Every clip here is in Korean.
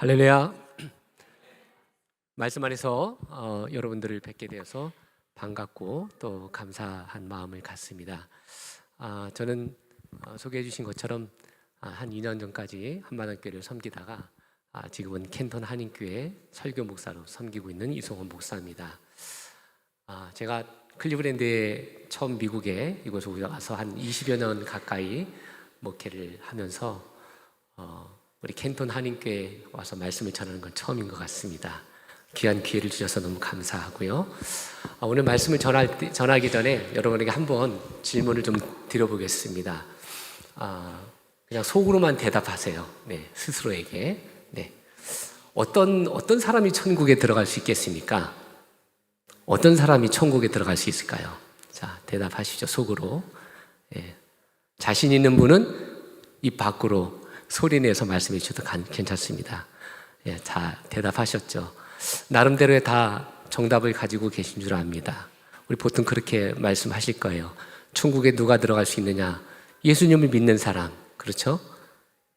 할렐루야. 말씀 안에서 여러분들을 뵙게 되어서 반갑고 또 감사한 마음을 갖습니다. 저는 소개해 주신 것처럼 한 2년 전까지 한마당교회를 섬기다가 지금은 켄턴 한인교회 설교 목사로 섬기고 있는 이송원 목사입니다. 제가 클리브랜드에 처음 미국에 이곳에 와서 한 20여 년 가까이 목회를 하면서 우리 켄턴 한인교회에 와서 말씀을 전하는 건 처음인 것 같습니다. 귀한 기회를 주셔서 너무 감사하고요. 오늘 말씀을 전하기 전에 여러분에게 한번 질문을 좀 드려보겠습니다. 그냥 속으로만 대답하세요. 네, 스스로에게. 네. 어떤 사람이 천국에 들어갈 수 있겠습니까? 어떤 사람이 천국에 들어갈 수 있을까요? 자, 대답하시죠, 속으로. 네. 자신 있는 분은 입 밖으로 소리내서 말씀해 주셔도 괜찮습니다. 예, 다 대답하셨죠. 나름대로의 다 정답을 가지고 계신 줄 압니다. 우리 보통 그렇게 말씀하실 거예요. 천국에 누가 들어갈 수 있느냐? 예수님을 믿는 사람, 그렇죠?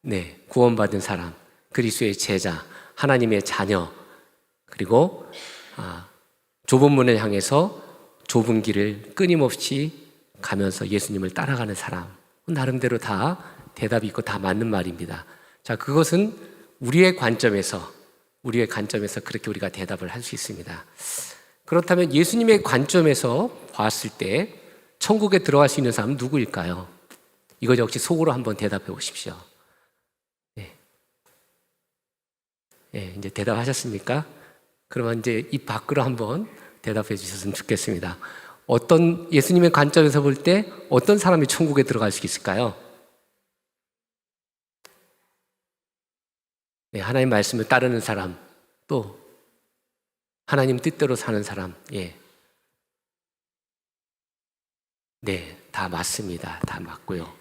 네, 구원받은 사람, 그리스도의 제자, 하나님의 자녀, 그리고 좁은 문을 향해서 좁은 길을 끊임없이 가면서 예수님을 따라가는 사람. 나름대로 다 대답이 있고 다 맞는 말입니다. 자, 그것은 우리의 관점에서 그렇게 우리가 대답을 할 수 있습니다. 그렇다면 예수님의 관점에서 봤을 때 천국에 들어갈 수 있는 사람은 누구일까요? 이거 역시 속으로 한번 대답해 보십시오. 네. 네, 이제 대답하셨습니까? 그러면 이제 입 밖으로 한번 대답해 주셨으면 좋겠습니다. 예수님의 관점에서 볼 때 어떤 사람이 천국에 들어갈 수 있을까요? 네, 하나님 말씀을 따르는 사람, 또 하나님 뜻대로 사는 사람. 예. 네, 다 맞습니다. 다 맞고요.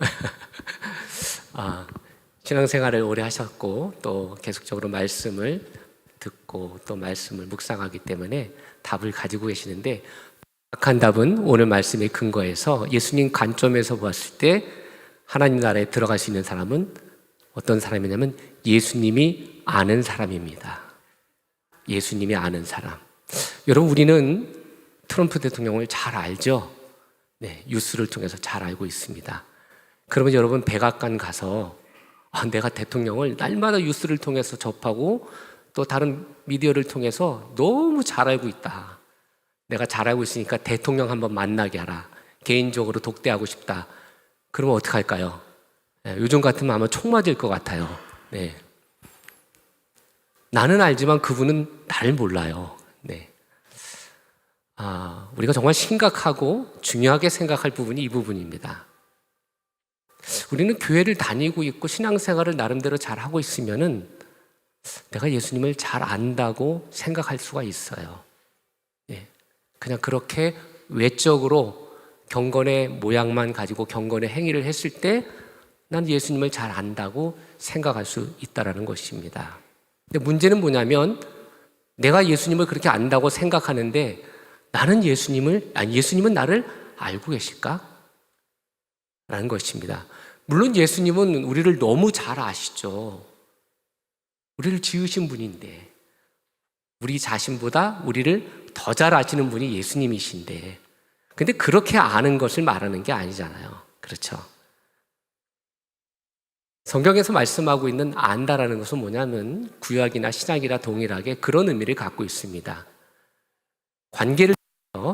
신앙생활을 오래 하셨고 또 계속적으로 말씀을 듣고 또 말씀을 묵상하기 때문에 답을 가지고 계시는데, 정확한 답은 오늘 말씀의 근거에서 예수님 관점에서 보았을 때 하나님 나라에 들어갈 수 있는 사람은 어떤 사람이냐면 예수님이 아는 사람입니다. 예수님이 아는 사람. 여러분, 우리는 트럼프 대통령을 잘 알죠? 네, 뉴스를 통해서 잘 알고 있습니다. 그러면 여러분, 백악관 가서 내가 대통령을 날마다 뉴스를 통해서 접하고 또 다른 미디어를 통해서 너무 잘 알고 있다. 내가 잘 알고 있으니까 대통령 한번 만나게 하라. 개인적으로 독대하고 싶다. 그러면 어떻게 할까요? 네, 요즘 같으면 아마 총 맞을 것 같아요. 네. 나는 알지만 그분은 나를 몰라요. 네. 우리가 정말 심각하고 중요하게 생각할 부분이 이 부분입니다. 우리는 교회를 다니고 있고 신앙생활을 나름대로 잘 하고 있으면은 내가 예수님을 잘 안다고 생각할 수가 있어요. 네. 그냥 그렇게 외적으로 경건의 모양만 가지고 경건의 행위를 했을 때 난 예수님을 잘 안다고 생각할 수 있다는 것입니다. 근데 문제는 뭐냐면 내가 예수님을 그렇게 안다고 생각하는데 예수님은 나를 알고 계실까? 라는 것입니다. 물론 예수님은 우리를 너무 잘 아시죠. 우리를 지으신 분인데, 우리 자신보다 우리를 더 잘 아시는 분이 예수님이신데, 근데 그렇게 아는 것을 말하는 게 아니잖아요. 그렇죠? 성경에서 말씀하고 있는 안다라는 것은 뭐냐면 구약이나 신약이나 동일하게 그런 의미를 갖고 있습니다.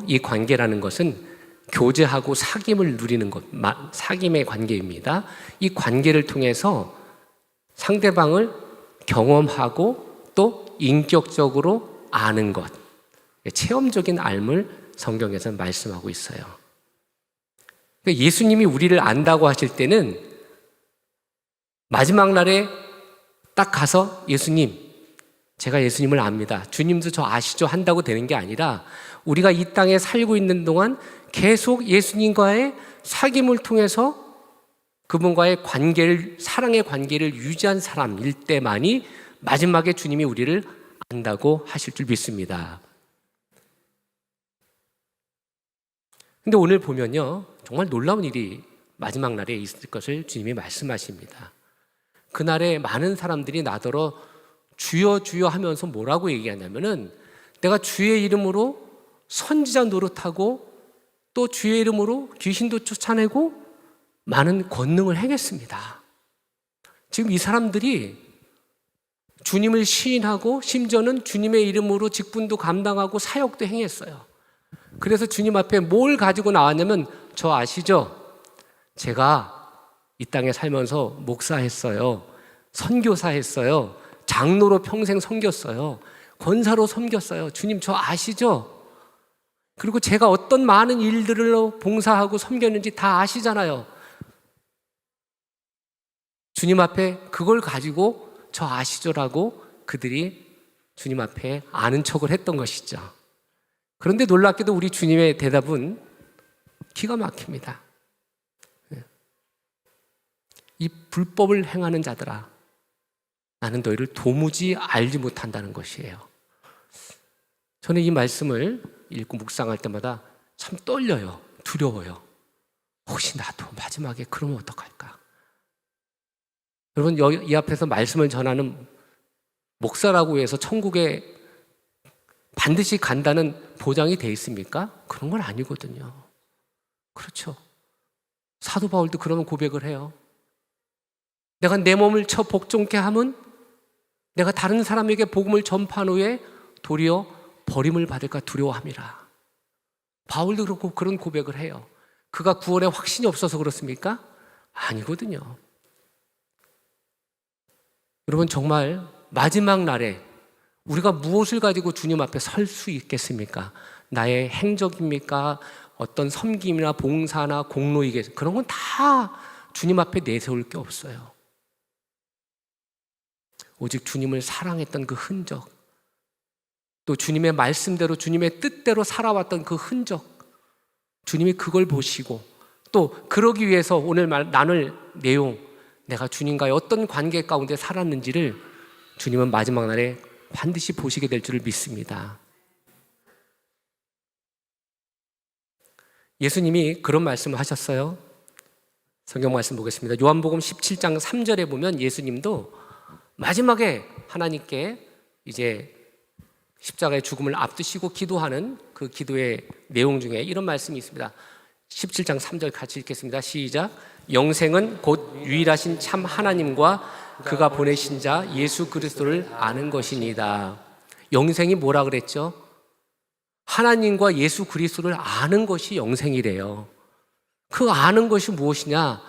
이 관계라는 것은 교제하고 사귐을 누리는 것, 사귐의 관계입니다. 이 관계를 통해서 상대방을 경험하고 또 인격적으로 아는 것, 체험적인 알을 성경에서는 말씀하고 있어요. 예수님이 우리를 안다고 하실 때는 마지막 날에 딱 가서 예수님, 제가 예수님을 압니다. 주님도 저 아시죠? 한다고 되는 게 아니라 우리가 이 땅에 살고 있는 동안 계속 예수님과의 사귐을 통해서 그분과의 관계를, 사랑의 관계를 유지한 사람일 때만이 마지막에 주님이 우리를 안다고 하실 줄 믿습니다. 근데 오늘 보면요, 정말 놀라운 일이 마지막 날에 있을 것을 주님이 말씀하십니다. 그날에 많은 사람들이 나더러 주여 주여 하면서 뭐라고 얘기하냐면은 내가 주의 이름으로 선지자 노릇하고 또 주의 이름으로 귀신도 쫓아내고 많은 권능을 행했습니다. 지금 이 사람들이 주님을 시인하고 심지어는 주님의 이름으로 직분도 감당하고 사역도 행했어요. 그래서 주님 앞에 뭘 가지고 나왔냐면, 저 아시죠? 제가 이 땅에 살면서 목사했어요. 선교사했어요. 장로로 평생 섬겼어요. 권사로 섬겼어요. 주님 저 아시죠? 그리고 제가 어떤 많은 일들로 봉사하고 섬겼는지 다 아시잖아요. 주님 앞에 그걸 가지고 저 아시죠라고 그들이 주님 앞에 아는 척을 했던 것이죠. 그런데 놀랍게도 우리 주님의 대답은 기가 막힙니다. 이 불법을 행하는 자들아, 나는 너희를 도무지 알지 못한다는 것이에요. 저는 이 말씀을 읽고 묵상할 때마다 참 떨려요. 두려워요. 혹시 나도 마지막에 그러면 어떡할까? 여러분, 이 앞에서 말씀을 전하는 목사라고 해서 천국에 반드시 간다는 보장이 돼 있습니까? 그런 건 아니거든요. 그렇죠. 사도 바울도 그러면 고백을 해요. 내가 내 몸을 쳐 복종케 하면 내가 다른 사람에게 복음을 전파한 후에 도리어 버림을 받을까 두려워함이라. 바울도 그렇고 그런 고백을 해요. 그가 구원에 확신이 없어서 그렇습니까? 아니거든요. 여러분, 정말 마지막 날에 우리가 무엇을 가지고 주님 앞에 설 수 있겠습니까? 나의 행적입니까? 어떤 섬김이나 봉사나 공로이겠습니까? 그런 건 다 주님 앞에 내세울 게 없어요. 오직 주님을 사랑했던 그 흔적, 또 주님의 말씀대로 주님의 뜻대로 살아왔던 그 흔적, 주님이 그걸 보시고 또 그러기 위해서 오늘 나눌 내용, 내가 주님과의 어떤 관계 가운데 살았는지를 주님은 마지막 날에 반드시 보시게 될 줄을 믿습니다. 예수님이 그런 말씀을 하셨어요. 성경 말씀 보겠습니다. 요한복음 17장 3절에 보면 예수님도 마지막에 하나님께 이제 십자가의 죽음을 앞두시고 기도하는 그 기도의 내용 중에 이런 말씀이 있습니다. 17장 3절 같이 읽겠습니다. 시작. 영생은 곧 유일하신 참 하나님과 그가 보내신 자 예수 그리스도를 아는 것이니이다. 영생이 뭐라 그랬죠? 하나님과 예수 그리스도를 아는 것이 영생이래요. 그 아는 것이 무엇이냐?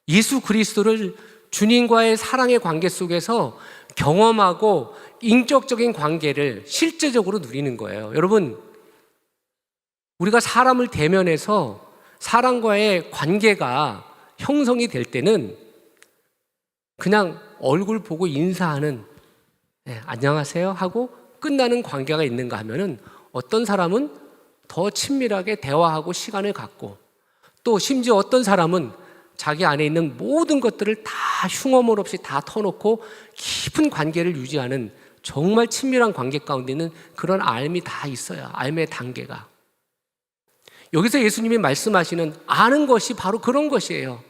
예수 그리스도를 주님과의 사랑의 관계 속에서 경험하고 인격적인 관계를 실제적으로 누리는 거예요. 여러분, 우리가 사람을 대면해서 사람과의 관계가 형성이 될 때는 그냥 얼굴 보고 인사하는 안녕하세요 하고 끝나는 관계가 있는가 하면은 어떤 사람은 더 친밀하게 대화하고 시간을 갖고 또 심지어 어떤 사람은 자기 안에 있는 모든 것들을 다 흉어물 없이 다 터놓고 깊은 관계를 유지하는 정말 친밀한 관계 가운데 있는 그런 알미 다 있어요. 알미의 단계가. 여기서 예수님이 말씀하시는 아는 것이 바로 그런 것이에요.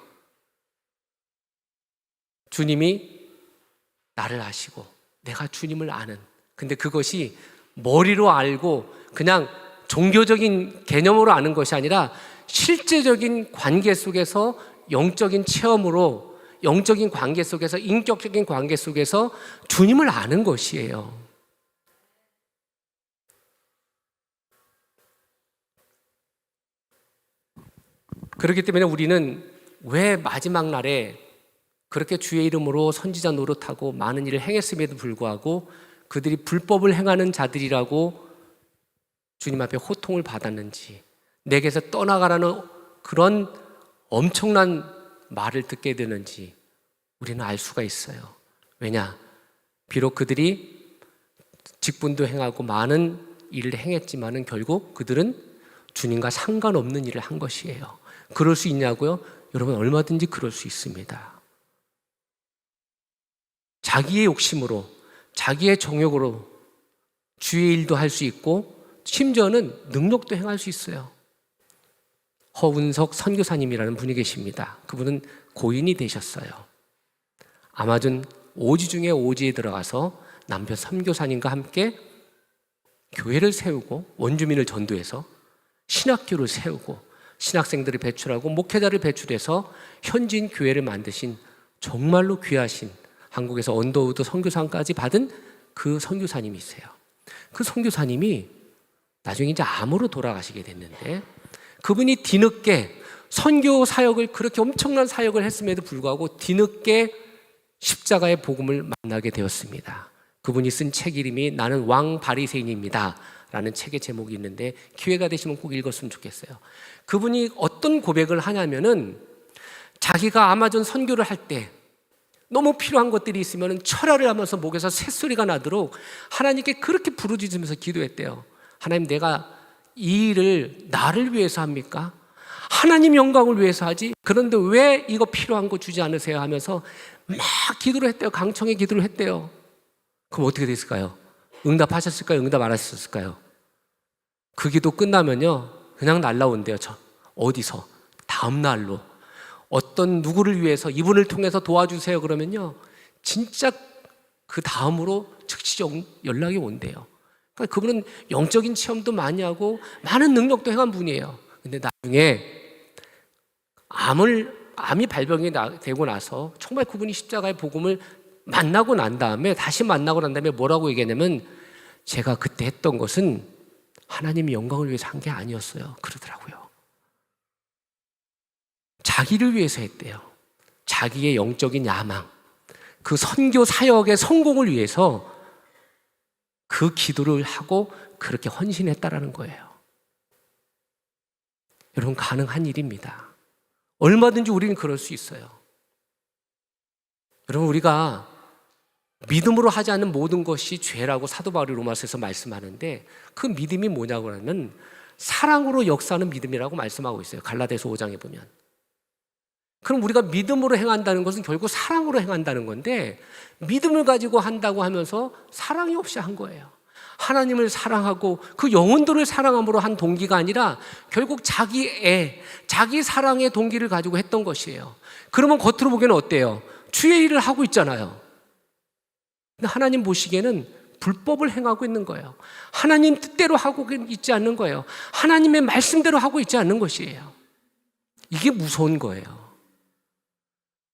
주님이 나를 아시고 내가 주님을 아는. 근데 그것이 머리로 알고 그냥 종교적인 개념으로 아는 것이 아니라 실제적인 관계 속에서 영적인 체험으로 영적인 관계 속에서 인격적인 관계 속에서 주님을 아는 것이에요. 그렇기 때문에 우리는 왜 마지막 날에 그렇게 주의 이름으로 선지자 노릇하고 많은 일을 행했음에도 불구하고 그들이 불법을 행하는 자들이라고 주님 앞에 호통을 받았는지, 내게서 떠나가라는 그런 엄청난 말을 듣게 되는지 우리는 알 수가 있어요. 왜냐? 비록 그들이 직분도 행하고 많은 일을 행했지만은 결국 그들은 주님과 상관없는 일을 한 것이에요. 그럴 수 있냐고요? 여러분, 얼마든지 그럴 수 있습니다. 자기의 욕심으로, 자기의 정욕으로 주의 일도 할 수 있고 심지어는 능력도 행할 수 있어요. 허운석 선교사님이라는 분이 계십니다. 그분은 고인이 되셨어요. 아마존 오지 중에 오지에 들어가서 남편 선교사님과 함께 교회를 세우고 원주민을 전도해서 신학교를 세우고 신학생들을 배출하고 목회자를 배출해서 현지인 교회를 만드신 정말로 귀하신, 한국에서 언더우드 선교상까지 받은 그 선교사님이 있어요. 그 선교사님이 나중에 이제 암으로 돌아가시게 됐는데, 그분이 뒤늦게 선교 사역을, 그렇게 엄청난 사역을 했음에도 불구하고 뒤늦게 십자가의 복음을 만나게 되었습니다. 그분이 쓴 책 이름이 나는 왕 바리새인입니다 라는 책의 제목이 있는데, 기회가 되시면 꼭 읽었으면 좋겠어요. 그분이 어떤 고백을 하냐면은, 자기가 아마존 선교를 할 때 너무 필요한 것들이 있으면 철야를 하면서 목에서 새소리가 나도록 하나님께 그렇게 부르짖으면서 기도했대요. 하나님, 내가 이 일을 나를 위해서 합니까? 하나님 영광을 위해서 하지? 그런데 왜 이거 필요한 거 주지 않으세요? 하면서 막 기도를 했대요. 강청의 기도를 했대요. 그럼 어떻게 됐을까요? 응답하셨을까요? 응답 안 하셨을까요? 그 기도 끝나면요, 그냥 날라온대요. 어디서? 다음 날로 어떤 누구를 위해서 이분을 통해서 도와주세요 그러면요, 진짜 그 다음으로 즉시 연락이 온대요. 그러니까 그분은 영적인 체험도 많이 하고 많은 능력도 행한 분이에요. 근데 나중에 암이 발병이 되고 나서 정말 그분이 십자가의 복음을 만나고 난 다음에, 다시 만나고 난 다음에 뭐라고 얘기하냐면, 제가 그때 했던 것은 하나님의 영광을 위해서 한 게 아니었어요 그러더라고요. 자기를 위해서 했대요. 자기의 영적인 야망, 그 선교 사역의 성공을 위해서 그 기도를 하고 그렇게 헌신했다라는 거예요. 여러분, 가능한 일입니다. 얼마든지 우리는 그럴 수 있어요. 여러분, 우리가 믿음으로 하지 않는 모든 것이 죄라고 사도 바울이 로마서에서 말씀하는데, 그 믿음이 뭐냐고 하면 사랑으로 역사하는 믿음이라고 말씀하고 있어요. 갈라디아서 5장에 보면. 그럼 우리가 믿음으로 행한다는 것은 결국 사랑으로 행한다는 건데, 믿음을 가지고 한다고 하면서 사랑이 없이 한 거예요. 하나님을 사랑하고 그 영혼들을 사랑함으로 한 동기가 아니라 결국 자기 사랑의 동기를 가지고 했던 것이에요. 그러면 겉으로 보기에는 어때요? 주의 일을 하고 있잖아요. 근데 하나님 보시기에는 불법을 행하고 있는 거예요. 하나님 뜻대로 하고 있지 않는 거예요. 하나님의 말씀대로 하고 있지 않는 것이에요. 이게 무서운 거예요.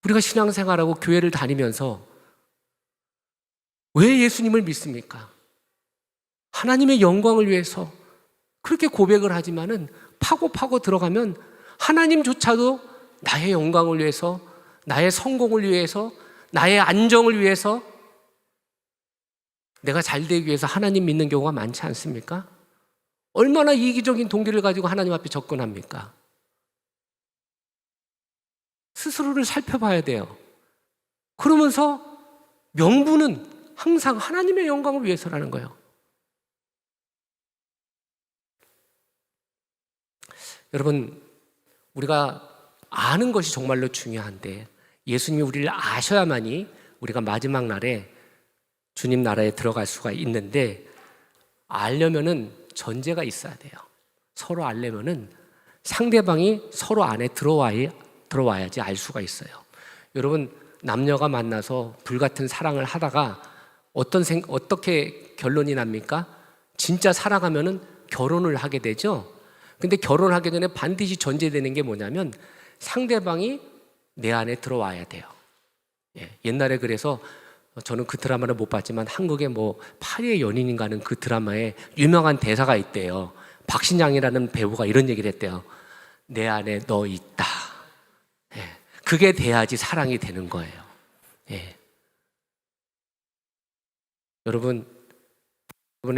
우리가 신앙생활하고 교회를 다니면서 왜 예수님을 믿습니까? 하나님의 영광을 위해서 그렇게 고백을 하지만은 파고 들어가면 하나님조차도 나의 영광을 위해서, 나의 성공을 위해서, 나의 안정을 위해서, 내가 잘 되기 위해서 하나님 믿는 경우가 많지 않습니까? 얼마나 이기적인 동기를 가지고 하나님 앞에 접근합니까? 스스로를 살펴봐야 돼요. 그러면서 명분은 항상 하나님의 영광을 위해서라는 거예요. 여러분, 우리가 아는 것이 정말로 중요한데, 예수님이 우리를 아셔야만이 우리가 마지막 날에 주님 나라에 들어갈 수가 있는데, 알려면은 전제가 있어야 돼요. 서로 알려면은 상대방이 서로 안에 들어와야지 알 수가 있어요. 여러분, 남녀가 만나서 불같은 사랑을 하다가 어떻게 결론이 납니까? 진짜 사랑하면은 결혼을 하게 되죠. 근데 결혼하기 전에 반드시 전제되는 게 뭐냐면 상대방이 내 안에 들어와야 돼요. 옛날에 그래서 저는 그 드라마를 못 봤지만 한국의 파리의 연인인가는 그 드라마에 유명한 대사가 있대요. 박신양이라는 배우가 이런 얘기를 했대요. 내 안에 너 있다. 그게 돼야지 사랑이 되는 거예요. 여러분의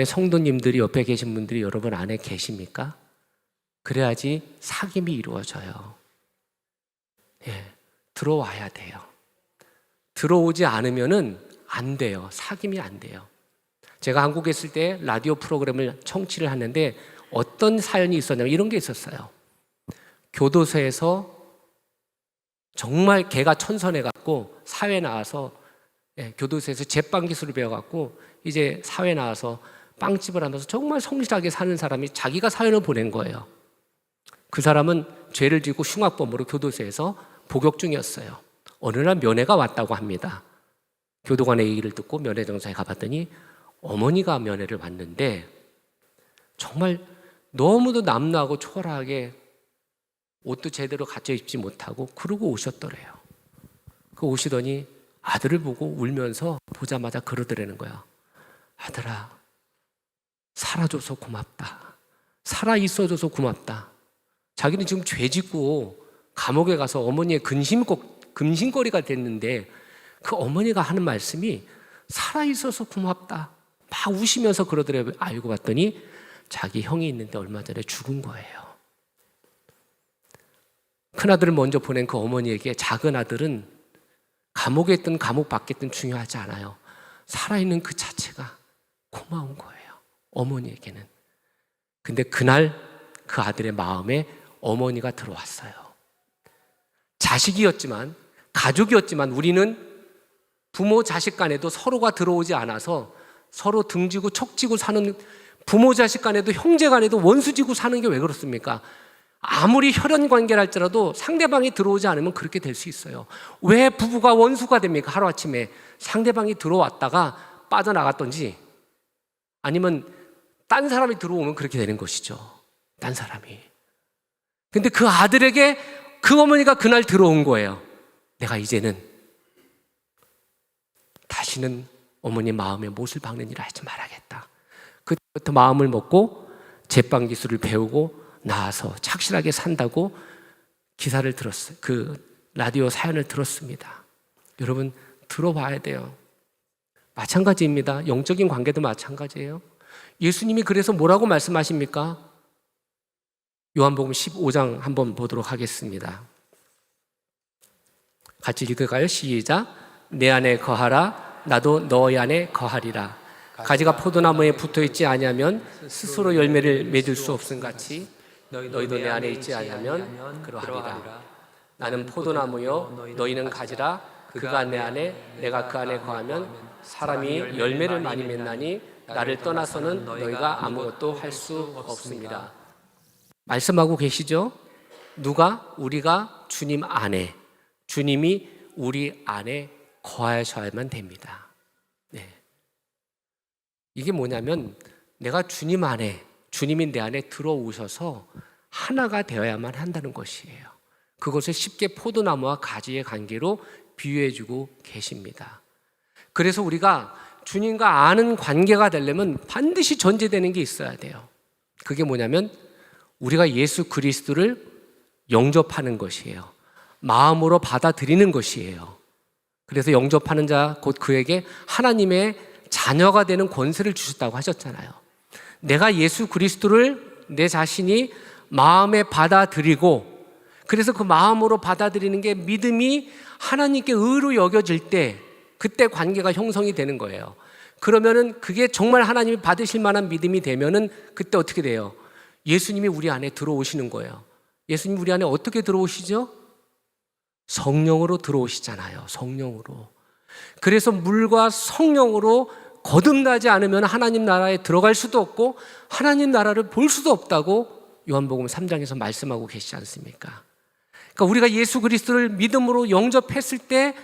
성도님들이, 옆에 계신 분들이 여러분 안에 계십니까? 그래야지 사귐이 이루어져요. 들어와야 돼요. 들어오지 않으면은 안 돼요. 사귐이 안 돼요. 제가 한국에 있을 때 라디오 프로그램을 청취를 하는데 어떤 사연이 있었냐면 이런 게 있었어요. 교도소에서 정말 개가 천선해갖고 사회 나와서, 교도소에서 제빵 기술을 배워갖고 이제 사회 나와서 빵집을 하면서 정말 성실하게 사는 사람이 자기가 사연을 보낸 거예요. 그 사람은 죄를 지고 흉악범으로 교도소에서 복역 중이었어요. 어느 날 면회가 왔다고 합니다. 교도관의 얘기를 듣고 면회정사에 가봤더니 어머니가 면회를 왔는데 정말 너무도 남루하고 초라하게 옷도 제대로 갖춰 입지 못하고 그러고 오셨더래요. 그 오시더니 아들을 보고 울면서 보자마자 그러더라는 거야. 아들아, 살아줘서 고맙다. 살아 있어줘서 고맙다. 자기는 지금 죄 짓고 감옥에 가서 어머니의 근심거리가 됐는데 그 어머니가 하는 말씀이 살아 있어서 고맙다. 막 우시면서 그러더래요. 알고 봤더니 자기 형이 있는데 얼마 전에 죽은 거예요. 큰아들을 먼저 보낸 그 어머니에게 작은 아들은 감옥에 있든 감옥 밖에 있든 중요하지 않아요. 살아있는 그 자체가 고마운 거예요. 어머니에게는. 근데 그날 그 아들의 마음에 어머니가 들어왔어요. 자식이었지만, 가족이었지만 우리는 부모 자식 간에도 서로가 들어오지 않아서 서로 등지고 척지고 사는, 부모 자식 간에도 형제 간에도 원수지고 사는 게 왜 그렇습니까? 아무리 혈연 관계를 할지라도 상대방이 들어오지 않으면 그렇게 될 수 있어요. 왜 부부가 원수가 됩니까? 하루아침에 상대방이 들어왔다가 빠져나갔던지 아니면 딴 사람이 들어오면 그렇게 되는 것이죠. 딴 사람이. 근데 그 아들에게 그 어머니가 그날 들어온 거예요. 내가 이제는 다시는 어머니 마음에 못을 박는 일을 하지 말아야겠다. 그때부터 마음을 먹고 제빵 기술을 배우고 나와서 착실하게 산다고 기사를 들었어요. 그 라디오 사연을 들었습니다. 여러분 들어봐야 돼요. 마찬가지입니다. 영적인 관계도 마찬가지예요. 예수님이 그래서 뭐라고 말씀하십니까? 요한복음 15장 한번 보도록 하겠습니다. 같이 읽을까요? 시작. 내 안에 거하라. 나도 너희 안에 거하리라. 가지가 포도나무에 붙어있지 아니하면 스스로 열매를 맺을 수 없음 같이 너희도 내 안에 있지 아니하면 그러하리라. 나는 포도나무요 너희는 가지라. 그가 내 안에 내가 그 안에 거하면 사람이 열매를 많이 맺나니 나를 떠나서는 너희가 아무것도 할 수 없습니다. 말씀하고 계시죠? 누가? 우리가 주님 안에, 주님이 우리 안에 거하셔야만 됩니다. 네. 이게 뭐냐면 내가 주님 안에, 주님이 내 안에 들어오셔서 하나가 되어야만 한다는 것이에요. 그것을 쉽게 포도나무와 가지의 관계로 비유해주고 계십니다. 그래서 우리가 주님과 아는 관계가 되려면 반드시 전제되는 게 있어야 돼요. 그게 뭐냐면 우리가 예수 그리스도를 영접하는 것이에요. 마음으로 받아들이는 것이에요. 그래서 영접하는 자 곧 그에게 하나님의 자녀가 되는 권세를 주셨다고 하셨잖아요. 내가 예수 그리스도를 내 자신이 마음에 받아들이고 그래서 그 마음으로 받아들이는 게 믿음이 하나님께 의로 여겨질 때 그때 관계가 형성이 되는 거예요. 그러면은 그게 정말 하나님이 받으실 만한 믿음이 되면은 그때 어떻게 돼요? 예수님이 우리 안에 들어오시는 거예요. 예수님 우리 안에 어떻게 들어오시죠? 성령으로 들어오시잖아요. 성령으로. 그래서 물과 성령으로 거듭나지 않으면 하나님 나라에 들어갈 수도 없고 하나님 나라를 볼 수도 없다고 요한복음 3장에서 말씀하고 계시지 않습니까? 그러니까 우리가 예수 그리스도를 믿음으로 영접했을 때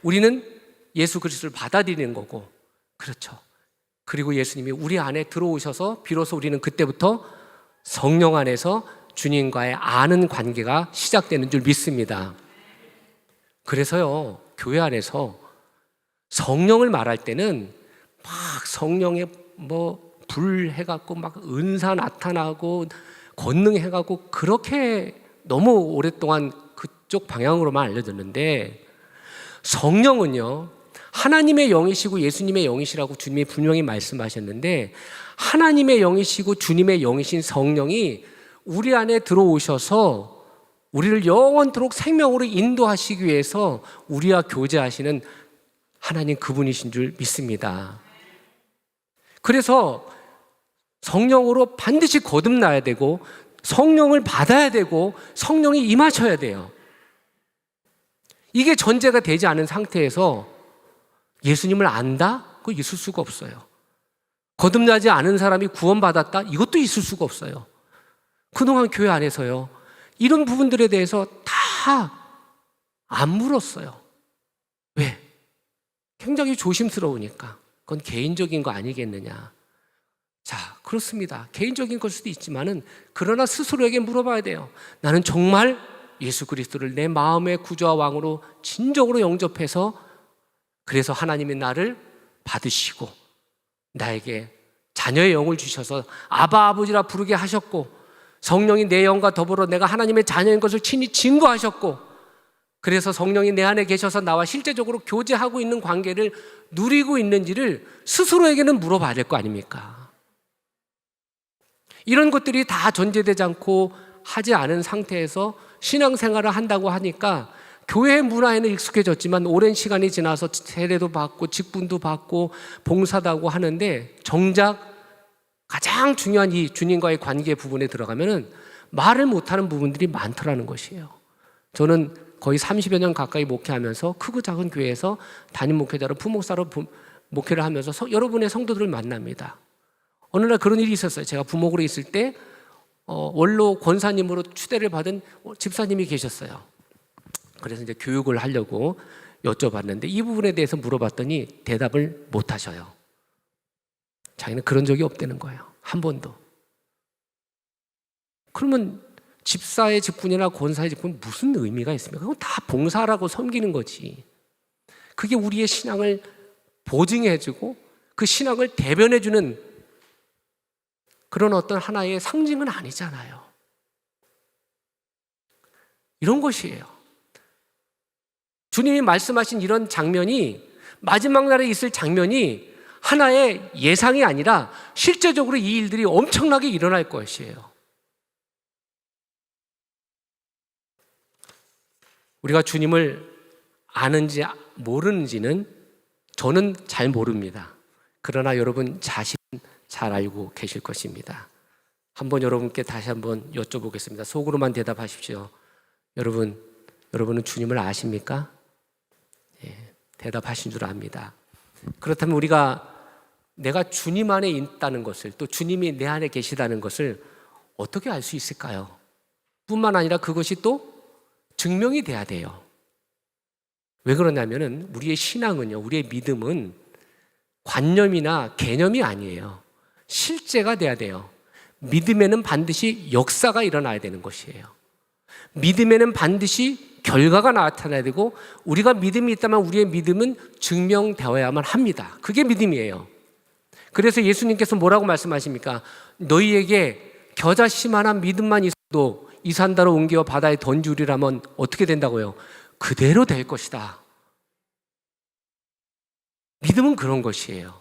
우리는 예수 그리스도를 받아들이는 거고, 그렇죠. 그리고 예수님이 우리 안에 들어오셔서 비로소 우리는 그때부터 성령 안에서 주님과의 아는 관계가 시작되는 줄 믿습니다. 그래서요, 교회 안에서 성령을 말할 때는 막 성령에 불 해갖고 막 은사 나타나고 권능 해갖고 그렇게 너무 오랫동안 그쪽 방향으로만 알려졌는데, 성령은요 하나님의 영이시고 예수님의 영이시라고 주님이 분명히 말씀하셨는데, 하나님의 영이시고 주님의 영이신 성령이 우리 안에 들어오셔서 우리를 영원토록 생명으로 인도하시기 위해서 우리와 교제하시는 하나님 그분이신 줄 믿습니다. 그래서 성령으로 반드시 거듭나야 되고 성령을 받아야 되고 성령이 임하셔야 돼요. 이게 전제가 되지 않은 상태에서 예수님을 안다? 그거 있을 수가 없어요. 거듭나지 않은 사람이 구원받았다? 이것도 있을 수가 없어요. 그동안 교회 안에서요 이런 부분들에 대해서 다 안 물었어요. 왜? 굉장히 조심스러우니까 그건 개인적인 거 아니겠느냐. 자, 그렇습니다. 개인적인 걸 수도 있지만은 그러나 스스로에게 물어봐야 돼요. 나는 정말 예수 그리스도를 내 마음의 구주와 왕으로 진정으로 영접해서 그래서 하나님이 나를 받으시고 나에게 자녀의 영을 주셔서 아바 아버지라 부르게 하셨고 성령이 내 영과 더불어 내가 하나님의 자녀인 것을 친히 증거하셨고 그래서 성령이 내 안에 계셔서 나와 실제적으로 교제하고 있는 관계를 누리고 있는지를 스스로에게는 물어봐야 될 거 아닙니까? 이런 것들이 다 전제되지 않고 하지 않은 상태에서 신앙생활을 한다고 하니까 교회 문화에는 익숙해졌지만 오랜 시간이 지나서 세례도 받고 직분도 받고 봉사도 하고 하는데 정작 가장 중요한 이 주님과의 관계 부분에 들어가면은 말을 못하는 부분들이 많더라는 것이에요. 저는 거의 30여 년 가까이 목회하면서 크고 작은 교회에서 담임 목회자로 부목사로 목회를 하면서 여러분의 성도들을 만납니다. 어느 날 그런 일이 있었어요. 제가 부목으로 있을 때 원로 권사님으로 추대를 받은 집사님이 계셨어요. 그래서 이제 교육을 하려고 여쭤봤는데 이 부분에 대해서 물어봤더니 대답을 못 하셔요. 자기는 그런 적이 없다는 거예요. 한 번도. 그러면 집사의 직분이나 권사의 직분은 무슨 의미가 있습니까? 그건 다 봉사라고 섬기는 거지. 그게 우리의 신앙을 보증해주고 그 신앙을 대변해주는 그런 어떤 하나의 상징은 아니잖아요. 이런 것이에요. 주님이 말씀하신 이런 장면이 마지막 날에 있을 장면이 하나의 예상이 아니라 실제적으로 이 일들이 엄청나게 일어날 것이에요. 우리가 주님을 아는지 모르는지는 저는 잘 모릅니다. 그러나 여러분 자신 잘 알고 계실 것입니다. 한번 여러분께 다시 한번 여쭤보겠습니다. 속으로만 대답하십시오. 여러분은 주님을 아십니까? 예, 대답하신 줄 압니다. 그렇다면 우리가 내가 주님 안에 있다는 것을 또 주님이 내 안에 계시다는 것을 어떻게 알 수 있을까요? 뿐만 아니라 그것이 또 증명이 돼야 돼요. 왜 그러냐면은 우리의 신앙은요, 우리의 믿음은 관념이나 개념이 아니에요. 실제가 돼야 돼요. 믿음에는 반드시 역사가 일어나야 되는 것이에요. 믿음에는 반드시 결과가 나타나야 되고 우리가 믿음이 있다면 우리의 믿음은 증명되어야만 합니다. 그게 믿음이에요. 그래서 예수님께서 뭐라고 말씀하십니까? 너희에게 겨자씨만한 믿음만 있어도 이 산다로 옮겨 바다에 던지리라면 어떻게 된다고요? 그대로 될 것이다. 믿음은 그런 것이에요.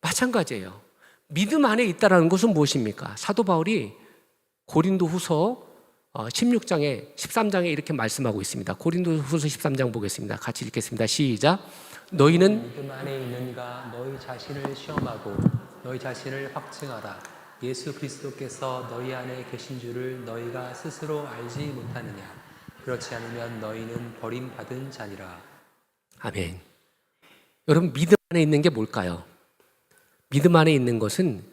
마찬가지예요. 믿음 안에 있다는 것은 무엇입니까? 사도 바울이 고린도 후서 16장에 13장에 이렇게 말씀하고 있습니다. 고린도 후서 13장 보겠습니다. 같이 읽겠습니다. 시작. 너희는 믿음 안에 있는가 너희 자신을 시험하고 너희 자신을 확증하라. 예수 그리스도께서 너희 안에 계신 줄을 너희가 스스로 알지 못하느냐. 그렇지 않으면 너희는 버림받은 자니라. 아멘. 여러분 믿음 안에 있는 게 뭘까요? 믿음 안에 있는 것은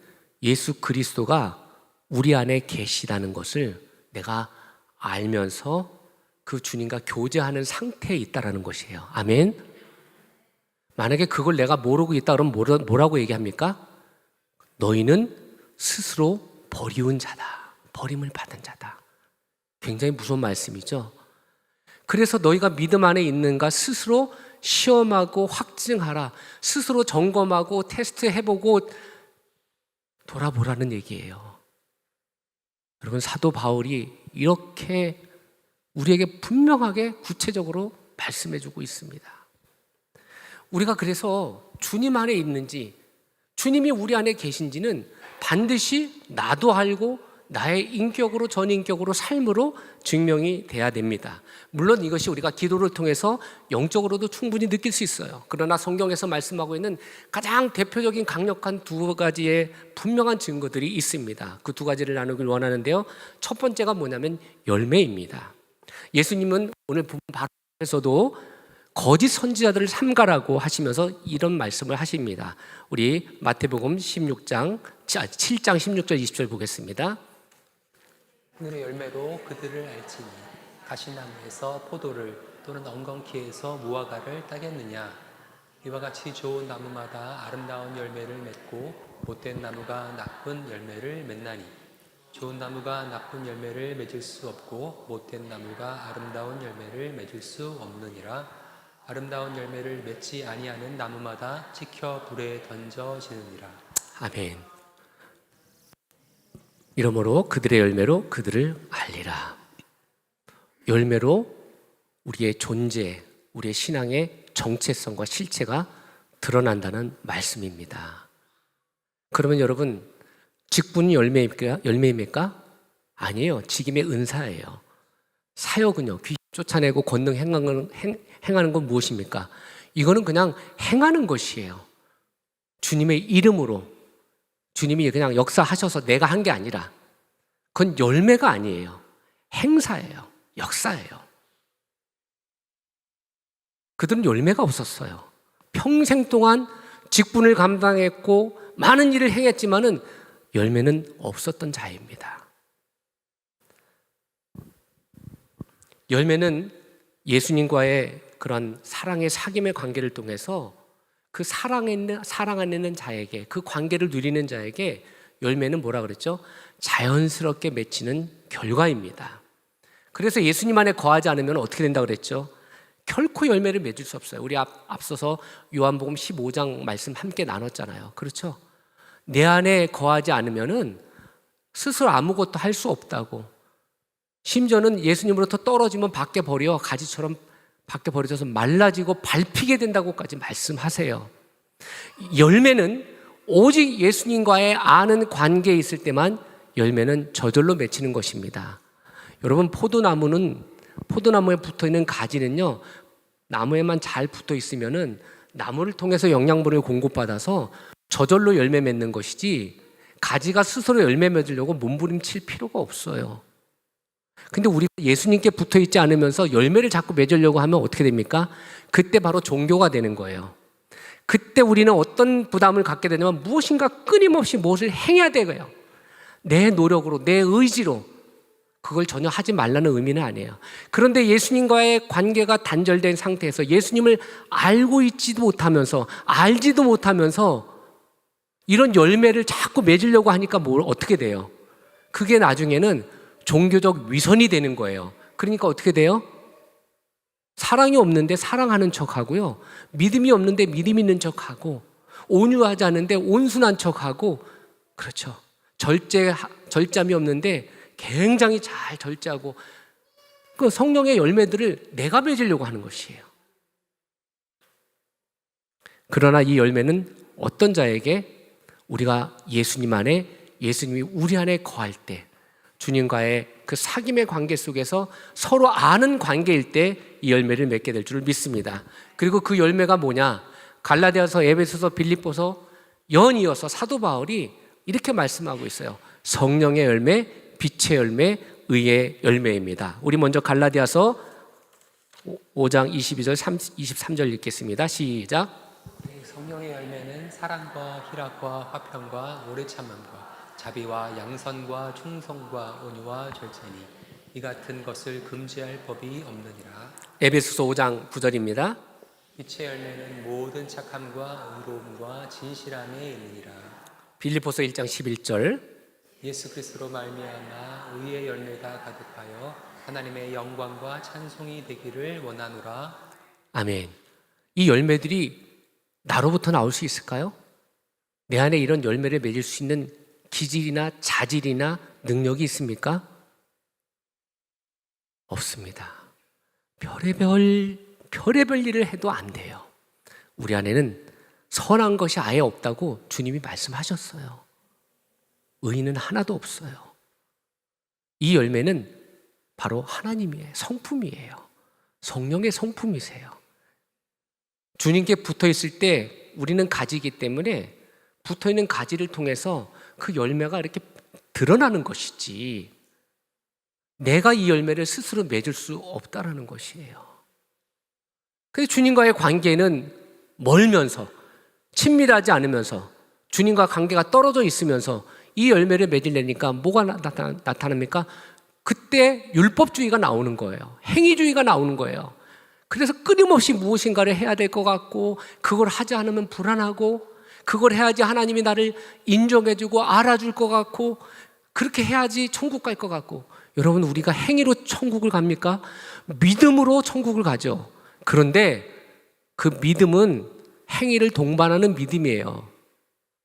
예수 그리스도가 우리 안에 계시다는 것을 내가 알면서 그 주님과 교제하는 상태에 있다는 것이에요. 아멘. 만약에 그걸 내가 모르고 있다 그러면 뭐라고 얘기합니까? 너희는 스스로 버리운 자다. 버림을 받은 자다. 굉장히 무서운 말씀이죠. 그래서 너희가 믿음 안에 있는가 스스로 시험하고 확증하라. 스스로 점검하고 테스트해보고 돌아보라는 얘기예요. 여러분 사도 바울이 이렇게 우리에게 분명하게 구체적으로 말씀해주고 있습니다. 우리가 그래서 주님 안에 있는지 주님이 우리 안에 계신지는 반드시 나도 알고 나의 인격으로 전인격으로 삶으로 증명이 돼야 됩니다. 물론 이것이 우리가 기도를 통해서 영적으로도 충분히 느낄 수 있어요. 그러나 성경에서 말씀하고 있는 가장 대표적인 강력한 두 가지의 분명한 증거들이 있습니다. 그 두 가지를 나누길 원하는데요. 첫 번째가 뭐냐면 열매입니다. 예수님은 오늘 바로에서도 거짓 선지자들을 삼가라고 하시면서 이런 말씀을 하십니다. 우리 마태복음 7장 16절 20절 보겠습니다. 그들의 열매로 그들을 알지니 가시나무에서 포도를 또는 엉겅퀴에서 무화과를 따겠느냐? 이와 같이 좋은 나무마다 아름다운 열매를 맺고 못된 나무가 나쁜 열매를 맺나니 좋은 나무가 나쁜 열매를 맺을 수 없고 못된 나무가 아름다운 열매를 맺을 수 없느니라. 아름다운 열매를 맺지 아니하는 나무마다 찍혀 불에 던져지느니라. 아멘. 이러므로 그들의 열매로 그들을 알리라. 열매로 우리의 존재, 우리의 신앙의 정체성과 실체가 드러난다는 말씀입니다. 그러면 여러분, 직분이 열매입니까? 아니에요. 직임의 은사예요. 사역은요, 귀신 쫓아내고 권능 행하는 건 무엇입니까? 이거는 그냥 행하는 것이에요. 주님의 이름으로 주님이 그냥 역사하셔서 내가 한 게 아니라 그건 열매가 아니에요. 행사예요. 역사예요. 그들은 열매가 없었어요. 평생 동안 직분을 감당했고 많은 일을 행했지만은 열매는 없었던 자입니다. 열매는 예수님과의 그런 사랑의 사귐의 관계를 통해서 그 사랑 안에 있는 자에게, 그 관계를 누리는 자에게 열매는 뭐라 그랬죠? 자연스럽게 맺히는 결과입니다. 그래서 예수님 안에 거하지 않으면 어떻게 된다고 그랬죠? 결코 열매를 맺을 수 없어요. 우리 앞서서 요한복음 15장 말씀 함께 나눴잖아요. 그렇죠? 내 안에 거하지 않으면은 스스로 아무것도 할 수 없다고. 심지어는 예수님으로부터 떨어지면 밖에 버려 가지처럼 밖에 버려져서 말라지고 밟히게 된다고까지 말씀하세요. 열매는 오직 예수님과의 아는 관계에 있을 때만 열매는 저절로 맺히는 것입니다. 여러분, 포도나무에 붙어있는 가지는요, 나무에만 잘 붙어 있으면은 나무를 통해서 영양분을 공급받아서 저절로 열매 맺는 것이지 가지가 스스로 열매 맺으려고 몸부림칠 필요가 없어요. 근데 우리 예수님께 붙어 있지 않으면서 열매를 자꾸 맺으려고 하면 어떻게 됩니까? 그때 바로 종교가 되는 거예요. 그때 우리는 어떤 부담을 갖게 되냐면 무엇인가 끊임없이 무엇을 행해야 되고요. 내 노력으로, 내 의지로. 그걸 전혀 하지 말라는 의미는 아니에요. 그런데 예수님과의 관계가 단절된 상태에서 예수님을 알고 있지도 못하면서, 알지도 못하면서 이런 열매를 자꾸 맺으려고 하니까 어떻게 돼요? 그게 나중에는 종교적 위선이 되는 거예요. 그러니까 어떻게 돼요? 사랑이 없는데 사랑하는 척하고요, 믿음이 없는데 믿음 있는 척하고, 온유하지 않은데 온순한 척하고, 그렇죠. 절제함이 없는데 굉장히 잘 절제하고, 그 성령의 열매들을 내가 맺으려고 하는 것이에요. 그러나 이 열매는 어떤 자에게, 우리가 예수님 안에, 예수님이 우리 안에 거할 때, 주님과의 그 사귐의 관계 속에서 서로 아는 관계일 때 이 열매를 맺게 될 줄을 믿습니다. 그리고 그 열매가 뭐냐? 갈라디아서, 에베소서, 빌립보서 연이어서 사도 바울이 이렇게 말씀하고 있어요. 성령의 열매, 빛의 열매, 의의 열매입니다. 우리 먼저 갈라디아서 5장 22절, 23절 읽겠습니다. 시작. 성령의 열매는 사랑과 희락과 화평과 오래 참음과 자비와 양선과 충성과 온유와 절제니 이 같은 것을 금지할 법이 없느니라. 에베소서 5장 9절입니다. 빛의 열매는 모든 착함과 의로움과 진실함에 있느니라. 빌립보서 1장 11절. 예수 그리스도로 말미암아 의의 열매가 가득하여 하나님의 영광과 찬송이 되기를 원하노라. 아멘. 이 열매들이 나로부터 나올 수 있을까요? 내 안에 이런 열매를 맺을 수 있는 기질이나 자질이나 능력이 있습니까? 없습니다. 별의별 일을 해도 안 돼요. 우리 안에는 선한 것이 아예 없다고 주님이 말씀하셨어요. 의인은 하나도 없어요. 이 열매는 바로 하나님의 성품이에요. 성령의 성품이세요. 주님께 붙어 있을 때 우리는 가지이기 때문에 붙어 있는 가지를 통해서 그 열매가 이렇게 드러나는 것이지, 내가 이 열매를 스스로 맺을 수 없다라는 것이에요. 그래서 주님과의 관계는 멀면서, 친밀하지 않으면서, 주님과 관계가 떨어져 있으면서 이 열매를 맺으려니까 뭐가 나타납니까? 그때 율법주의가 나오는 거예요. 행위주의가 나오는 거예요. 그래서 끊임없이 무엇인가를 해야 될 것 같고, 그걸 하지 않으면 불안하고, 그걸 해야지 하나님이 나를 인정해주고 알아줄 것 같고, 그렇게 해야지 천국 갈 것 같고. 여러분, 우리가 행위로 천국을 갑니까? 믿음으로 천국을 가죠. 그런데 그 믿음은 행위를 동반하는 믿음이에요.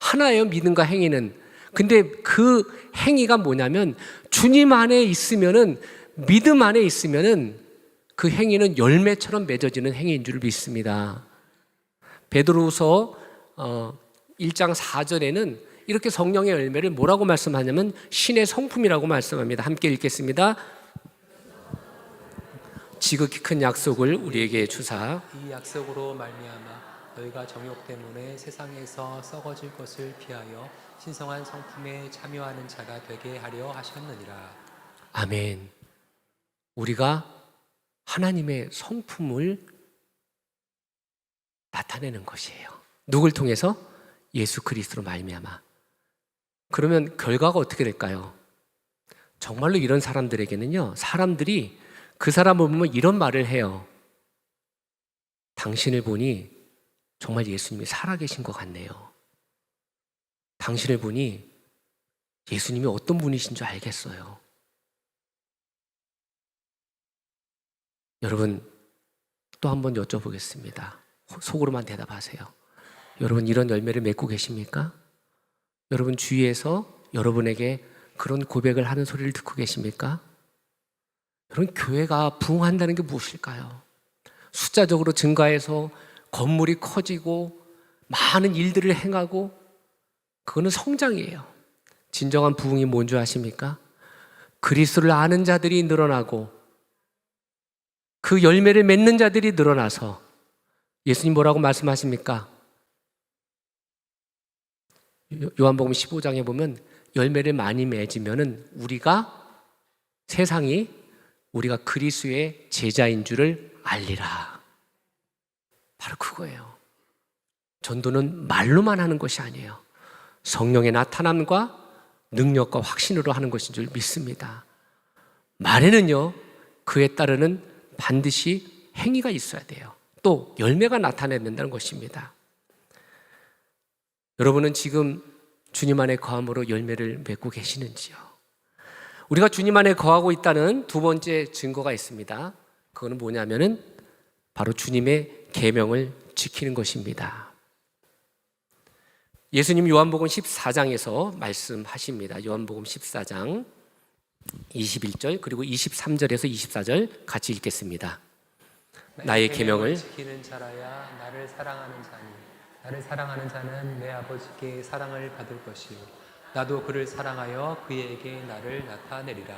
하나예요, 믿음과 행위는. 근데 그 행위가 뭐냐면, 주님 안에 있으면은, 믿음 안에 있으면은 그 행위는 열매처럼 맺어지는 행위인 줄 믿습니다. 베드로후서 1장 4절에는 이렇게 성령의 열매를 뭐라고 말씀하냐면 신의 성품이라고 말씀합니다. 함께 읽겠습니다. 지극히 큰 약속을 우리에게 주사 이 약속으로 말미암아 너희가 정욕 때문에 세상에서 썩어질 것을 피하여 신성한 성품에 참여하는 자가 되게 하려 하셨느니라. 아멘. 우리가 하나님의 성품을 나타내는 것이에요. 누굴 통해서? 예수 그리스도로 말미암아. 그러면 결과가 어떻게 될까요? 정말로 이런 사람들에게는요, 사람들이 그 사람을 보면 이런 말을 해요. 당신을 보니 정말 예수님이 살아계신 것 같네요. 당신을 보니 예수님이 어떤 분이신 줄 알겠어요. 여러분, 또 한 번 여쭤보겠습니다. 속으로만 대답하세요. 여러분, 이런 열매를 맺고 계십니까? 여러분 주위에서 여러분에게 그런 고백을 하는 소리를 듣고 계십니까? 여러분, 교회가 부흥한다는 게 무엇일까요? 숫자적으로 증가해서 건물이 커지고 많은 일들을 행하고, 그거는 성장이에요. 진정한 부흥이 뭔 줄 아십니까? 그리스도를 아는 자들이 늘어나고 그 열매를 맺는 자들이 늘어나서, 예수님 뭐라고 말씀하십니까? 요한복음 15장에 보면 열매를 많이 맺으면은 세상이 우리가 그리스도의 제자인 줄을 알리라. 바로 그거예요. 전도는 말로만 하는 것이 아니에요. 성령의 나타남과 능력과 확신으로 하는 것인 줄 믿습니다. 말에는요, 그에 따르는 반드시 행위가 있어야 돼요. 또 열매가 나타내야 된다는 것입니다. 여러분은 지금 주님 안에 거함으로 열매를 맺고 계시는지요? 우리가 주님 안에 거하고 있다는 두 번째 증거가 있습니다. 그거는 뭐냐면은 바로 주님의 계명을 지키는 것입니다. 예수님 요한복음 14장에서 말씀하십니다. 요한복음 14장 21절 그리고 23절에서 24절 같이 읽겠습니다. 나의 계명을 지키는 자라야 나를 사랑하는 자니 나를 사랑하는 자는 내 아버지께 사랑을 받을 것이요 나도 그를 사랑하여 그에게 나를 나타내리라.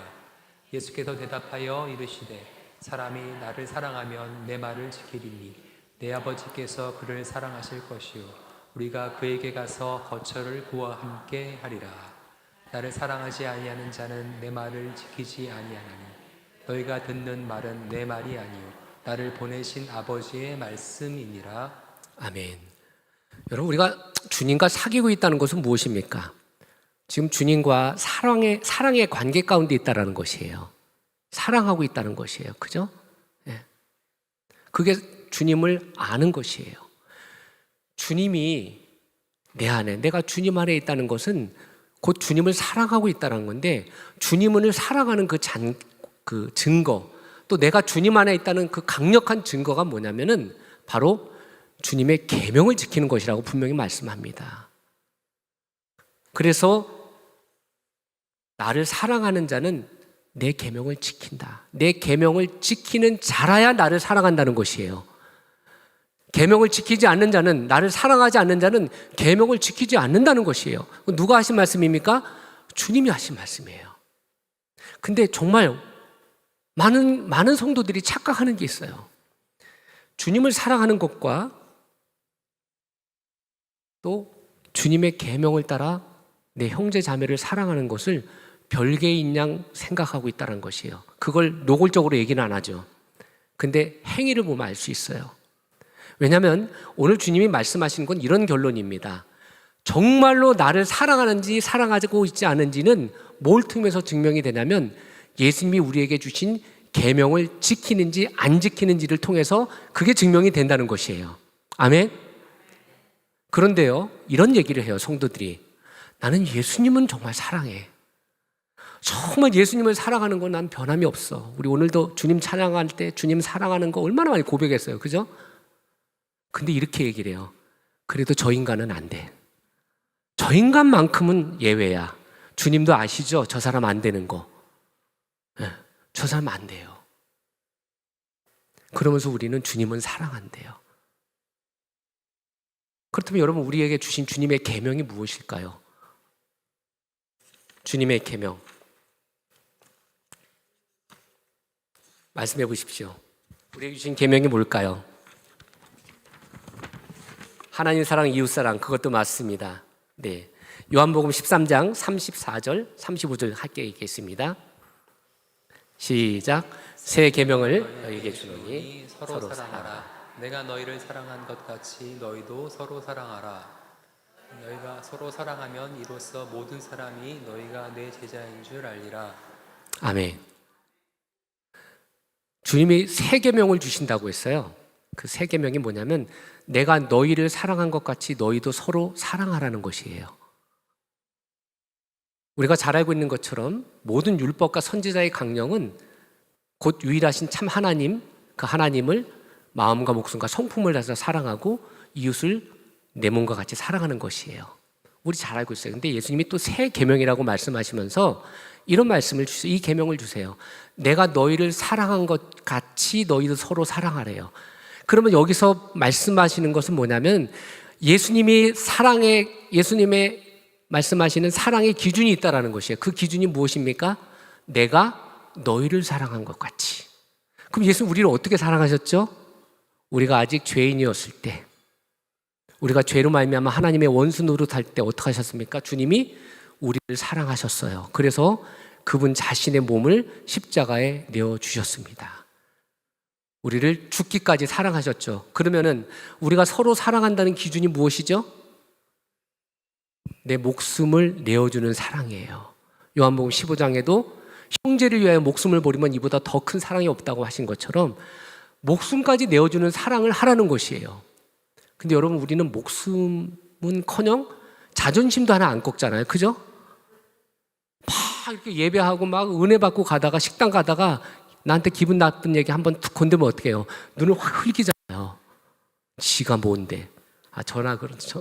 예수께서 대답하여 이르시되 사람이 나를 사랑하면 내 말을 지키리니 내 아버지께서 그를 사랑하실 것이요 우리가 그에게 가서 거처를 그와 함께 하리라. 나를 사랑하지 아니하는 자는 내 말을 지키지 아니하나니 너희가 듣는 말은 내 말이 아니요 나를 보내신 아버지의 말씀이니라. 아멘. 여러분, 우리가 주님과 사귀고 있다는 것은 무엇입니까? 지금 주님과 사랑의 관계 가운데 있다는 것이에요. 사랑하고 있다는 것이에요. 그죠? 네. 그게 주님을 아는 것이에요. 주님이 내 안에, 내가 주님 안에 있다는 것은 곧 주님을 사랑하고 있다는 건데, 주님을 사랑하는 그 증거, 또 내가 주님 안에 있다는 그 강력한 증거가 뭐냐면은 바로 주님의 계명을 지키는 것이라고 분명히 말씀합니다. 그래서 나를 사랑하는 자는 내 계명을 지킨다. 내 계명을 지키는 자라야 나를 사랑한다는 것이에요. 계명을 지키지 않는 자는, 나를 사랑하지 않는 자는 계명을 지키지 않는다는 것이에요. 누가 하신 말씀입니까? 주님이 하신 말씀이에요. 근데 정말 많은 성도들이 착각하는 게 있어요. 주님을 사랑하는 것과 또 주님의 계명을 따라 내 형제 자매를 사랑하는 것을 별개인 양 생각하고 있다는 것이에요. 그걸 노골적으로 얘기는 안 하죠. 근데 행위를 보면 알 수 있어요. 왜냐하면 오늘 주님이 말씀하신 건 이런 결론입니다. 정말로 나를 사랑하는지 사랑하고 있지 않은지는 뭘 통해서 증명이 되냐면 예수님이 우리에게 주신 계명을 지키는지 안 지키는지를 통해서 그게 증명이 된다는 것이에요. 아멘? 그런데요, 이런 얘기를 해요, 성도들이. 나는 예수님은 정말 사랑해. 정말 예수님을 사랑하는 건 난 변함이 없어. 우리 오늘도 주님 찬양할 때 주님 사랑하는 거 얼마나 많이 고백했어요. 그죠? 근데 이렇게 얘기를 해요. 그래도 저 인간은 안 돼. 저 인간만큼은 예외야. 주님도 아시죠? 저 사람 안 되는 거. 네, 저 사람 안 돼요. 그러면서 우리는 주님은 사랑한대요. 그렇다면 여러분, 우리에게 주신 주님의 계명이 무엇일까요? 주님의 계명 말씀해 보십시오. 우리에게 주신 계명이 뭘까요? 하나님 사랑, 이웃 사랑, 그것도 맞습니다. 네, 요한복음 13장 34절, 35절 함께 읽겠습니다. 시작. 새 계명을 너희에게 주노니 서로 사랑하라. 내가 너희를 사랑한 것 같이 너희도 서로 사랑하라. 너희가 서로 사랑하면 이로써 모든 사람이 너희가 내 제자인 줄 알리라. 아멘. 주님이 새 계명을 주신다고 했어요. 그 새 계명이 뭐냐면 내가 너희를 사랑한 것 같이 너희도 서로 사랑하라는 것이에요. 우리가 잘 알고 있는 것처럼 모든 율법과 선지자의 강령은 곧 유일하신 참 하나님, 그 하나님을 마음과 목숨과 성품을 다해서 사랑하고 이웃을 내 몸과 같이 사랑하는 것이에요. 우리 잘 알고 있어요. 근데 예수님이 또 새 계명이라고 말씀하시면서 이런 말씀을 주세요. 이 계명을 주세요. 내가 너희를 사랑한 것 같이 너희도 서로 사랑하래요. 그러면 여기서 말씀하시는 것은 뭐냐면 예수님의 말씀하시는 사랑의 기준이 있다라는 것이에요. 그 기준이 무엇입니까? 내가 너희를 사랑한 것 같이. 그럼 예수님 우리를 어떻게 사랑하셨죠? 우리가 아직 죄인이었을 때, 우리가 죄로 말미암아 하나님의 원수 노릇할 때 어떻게 하셨습니까? 주님이 우리를 사랑하셨어요. 그래서 그분 자신의 몸을 십자가에 내어주셨습니다. 우리를 죽기까지 사랑하셨죠. 그러면은 우리가 서로 사랑한다는 기준이 무엇이죠? 내 목숨을 내어주는 사랑이에요. 요한복음 15장에도 형제를 위하여 목숨을 버리면 이보다 더 큰 사랑이 없다고 하신 것처럼 목숨까지 내어주는 사랑을 하라는 것이에요. 근데 여러분, 우리는 목숨은커녕 자존심도 하나 안 꺾잖아요. 그죠? 막 이렇게 예배하고 막 은혜 받고 가다가 식당 가다가 나한테 기분 나쁜 얘기 한번 툭 건드면 어떻게 해요? 눈을 확 흘기잖아요. 지가 뭔데?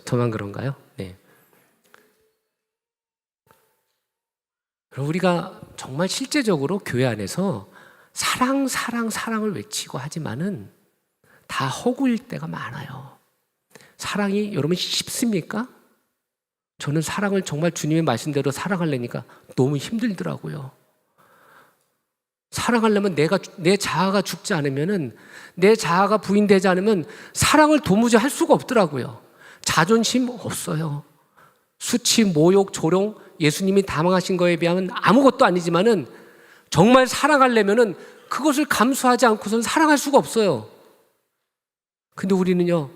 저만 그런가요? 네. 우리가 정말 실제적으로 교회 안에서 사랑을 외치고 하지만은 다 허구일 때가 많아요. 사랑이 여러분 쉽습니까? 저는 사랑을 정말 주님의 말씀대로 사랑하려니까 너무 힘들더라고요. 사랑하려면 내 자아가 죽지 않으면은, 내 자아가 부인되지 않으면 사랑을 도무지 할 수가 없더라고요. 자존심 없어요. 수치, 모욕, 조롱, 예수님이 당하신 거에 비하면 아무것도 아니지만은 정말 사랑하려면은 그것을 감수하지 않고서는 사랑할 수가 없어요. 근데 우리는요,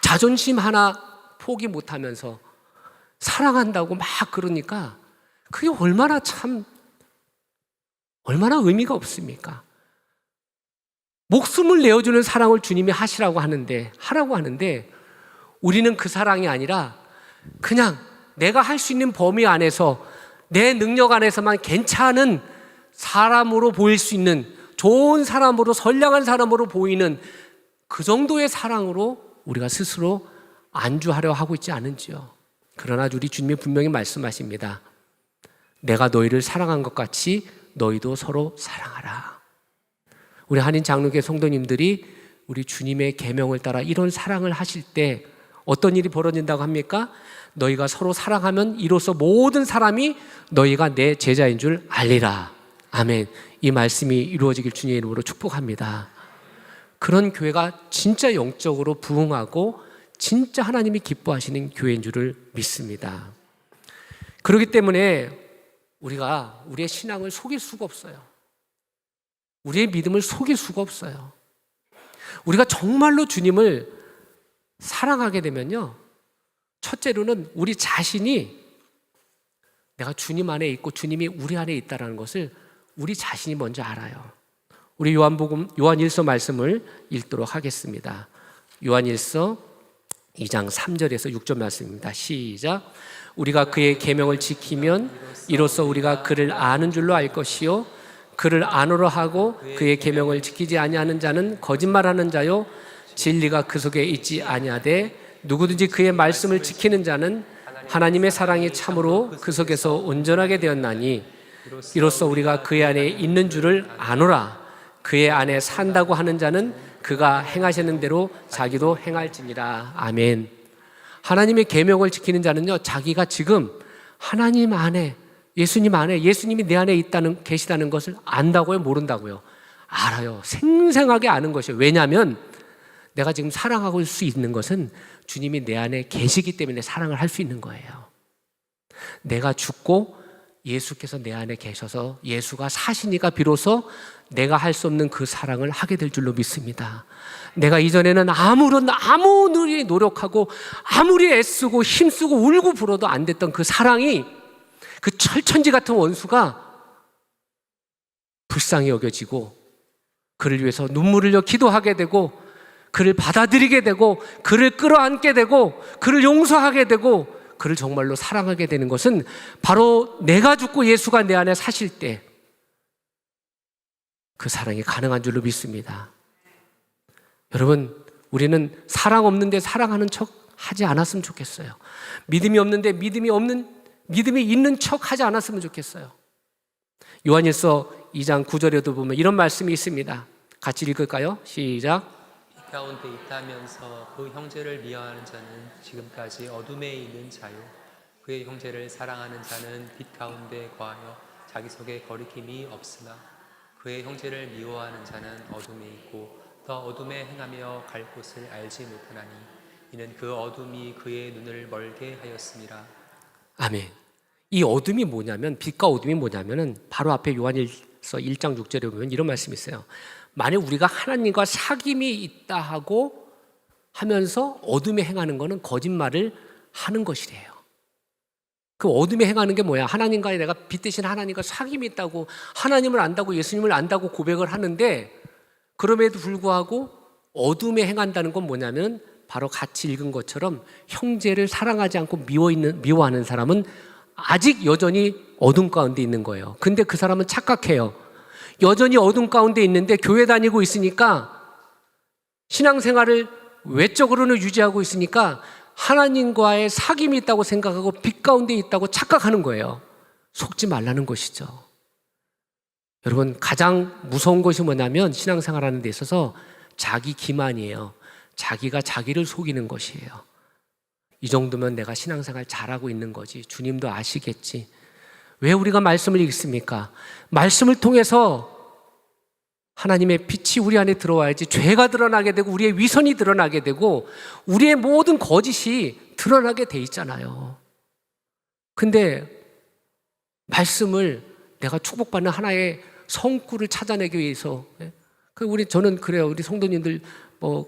자존심 하나 포기 못하면서 사랑한다고 막 그러니까 그게 얼마나 의미가 없습니까? 목숨을 내어주는 사랑을 주님이 하라고 하는데 우리는 그 사랑이 아니라 그냥 내가 할 수 있는 범위 안에서 내 능력 안에서만 괜찮은 사람으로 보일 수 있는, 좋은 사람으로, 선량한 사람으로 보이는 그 정도의 사랑으로 우리가 스스로 안주하려 하고 있지 않은지요. 그러나 우리 주님이 분명히 말씀하십니다. 내가 너희를 사랑한 것 같이 너희도 서로 사랑하라. 우리 한인 장로교 성도님들이 우리 주님의 계명을 따라 이런 사랑을 하실 때 어떤 일이 벌어진다고 합니까? 너희가 서로 사랑하면 이로써 모든 사람이 너희가 내 제자인 줄 알리라. 아멘. 이 말씀이 이루어지길 주님의 이름으로 축복합니다. 그런 교회가 진짜 영적으로 부흥하고 진짜 하나님이 기뻐하시는 교회인 줄을 믿습니다. 그렇기 때문에 우리가 우리의 신앙을 속일 수가 없어요. 우리의 믿음을 속일 수가 없어요. 우리가 정말로 주님을 사랑하게 되면요, 첫째로는 우리 자신이 내가 주님 안에 있고 주님이 우리 안에 있다는 것을 우리 자신이 먼저 알아요. 우리 요한일서 말씀을 읽도록 하겠습니다. 요한일서 2장 3절에서 6절 말씀입니다. 시작. 우리가 그의 계명을 지키면 이로써 우리가 그를 아는 줄로 알 것이요 그를 아노라 하고 그의 계명을 지키지 아니하는 자는 거짓말하는 자요 진리가 그 속에 있지 아니하되 누구든지 그의 말씀을 지키는 자는 하나님의 사랑이 참으로 그 속에서 온전하게 되었나니 이로써 우리가 그의 안에 있는 줄을 아노라. 그의 안에 산다고 하는 자는 그가 행하시는 대로 자기도 행할지니라. 아멘. 하나님의 계명을 지키는 자는요, 자기가 지금 하나님 안에, 예수님 안에, 예수님이 내 안에 계시다는 것을 안다고요, 모른다고요? 알아요. 생생하게 아는 것이에요. 왜냐하면 내가 지금 사랑하고 수 있는 것은 주님이 내 안에 계시기 때문에 사랑을 할 수 있는 거예요. 내가 죽고 예수께서 내 안에 계셔서 예수가 사시니까 비로소 내가 할 수 없는 그 사랑을 하게 될 줄로 믿습니다. 내가 이전에는 아무리 노력하고 아무리 애쓰고 힘쓰고 울고 불어도 안 됐던 그 사랑이 그 철천지 같은 원수가 불쌍히 여겨지고 그를 위해서 눈물을 흘려 기도하게 되고 그를 받아들이게 되고 그를 끌어안게 되고 그를 용서하게 되고 그를 정말로 사랑하게 되는 것은 바로 내가 죽고 예수가 내 안에 사실 때 그 사랑이 가능한 줄로 믿습니다. 여러분, 우리는 사랑 없는데 사랑하는 척 하지 않았으면 좋겠어요. 믿음이 없는데 믿음이 있는 척 하지 않았으면 좋겠어요. 요한일서 2장 9절에도 보면 이런 말씀이 있습니다. 같이 읽을까요? 시작. 빛 가운데 있다면서 그 형제를 미워하는 자는 지금까지 어둠에 있는 자요 그의 형제를 사랑하는 자는 빛 가운데 거하여 자기 속에 거리낌이 없으나 그의 형제를 미워하는 자는 어둠에 있고 더 어둠에 행하며 갈 곳을 알지 못하나니 이는 그 어둠이 그의 눈을 멀게 하였습니다. 아멘. 이 어둠이 뭐냐면, 빛과 어둠이 뭐냐면은 바로 앞에 요한일서 1장 6절에 보면 이런 말씀이 있어요. 만약 우리가 하나님과 사귐이 있다 하고 하면서 어둠에 행하는 것은 거짓말을 하는 것이래요. 그 어둠에 행하는 게 뭐야? 하나님과 내가 빛 대신 하나님과 사귐이 있다고, 하나님을 안다고, 예수님을 안다고 고백을 하는데, 그럼에도 불구하고 어둠에 행한다는 건 뭐냐면 바로 같이 읽은 것처럼 형제를 사랑하지 않고 미워하는 사람은 아직 여전히 어둠 가운데 있는 거예요. 근데 그 사람은 착각해요. 여전히 어둠 가운데 있는데 교회 다니고 있으니까, 신앙생활을 외적으로는 유지하고 있으니까 하나님과의 사귐이 있다고 생각하고 빛 가운데 있다고 착각하는 거예요. 속지 말라는 것이죠. 여러분, 가장 무서운 것이 뭐냐면 신앙생활하는 데 있어서 자기 기만이에요. 자기가 자기를 속이는 것이에요. 이 정도면 내가 신앙생활 잘하고 있는 거지, 주님도 아시겠지. 왜 우리가 말씀을 읽습니까? 말씀을 통해서 하나님의 빛이 우리 안에 들어와야지 죄가 드러나게 되고 우리의 위선이 드러나게 되고 우리의 모든 거짓이 드러나게 돼 있잖아요. 근데 말씀을 내가 축복받는 하나의 성구를 찾아내기 위해서, 저는 그래요. 우리 성도님들